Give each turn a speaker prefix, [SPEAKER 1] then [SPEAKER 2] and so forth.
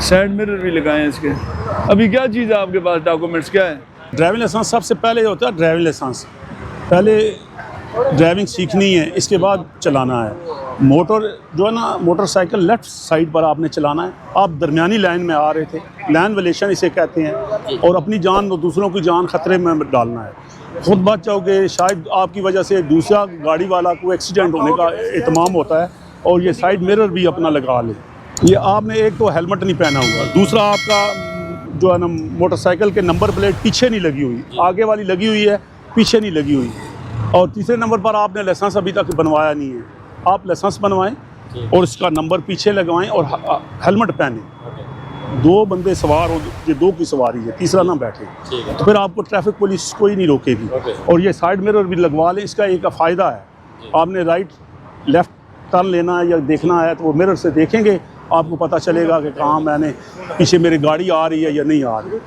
[SPEAKER 1] Side mirror भी लगाए हैं इसके। अभी क्या चीज़ है आपके पास, डॉक्यूमेंट्स क्या है?
[SPEAKER 2] ड्राइविंग लाइसेंस सबसे पहले होता है ड्राइविंग लाइसेंस। पहले ड्राइविंग सीखनी है, इसके बाद चलाना है। मोटर जो है ना, मोटरसाइकिल लेफ़्ट साइड पर आपने चलाना है। आप दरमियानी लाइन में आ रहे थे, लाइन वायलेशन इसे कहते हैं, और अपनी जान और दूसरों की जान ख़तरे में डालना है। खुद बच जाओगे, शायद आपकी वजह से दूसरा गाड़ी वाला को एक्सीडेंट होने का एहतमाम होता है। और ये साइड मिरर भी अपना लगा ले। ये आपने एक तो हेलमेट नहीं पहना हुआ, दूसरा आपका जो है ना मोटरसाइकिल के नंबर प्लेट पीछे नहीं लगी हुई, आगे वाली लगी हुई है, पीछे नहीं लगी हुई। और तीसरे नंबर पर आपने लाइसेंस अभी तक बनवाया नहीं है। आप लाइसेंस बनवाएं और इसका नंबर पीछे लगवाएं और हेलमेट पहने। दो बंदे सवार हो, ये दो की सवारी है, तीसरा ना बैठे, तो फिर आपको ट्रैफिक पुलिस कोई नहीं रोकेगी। और ये साइड मिरर भी लगवा लें, इसका एक फ़ायदा है। आपने राइट लेफ़्ट टर्न लेना है या देखना है तो वो मिरर से देखेंगे, आपको पता चलेगा कि कहाँ मैंने पीछे मेरी गाड़ी आ रही है या नहीं आ रही।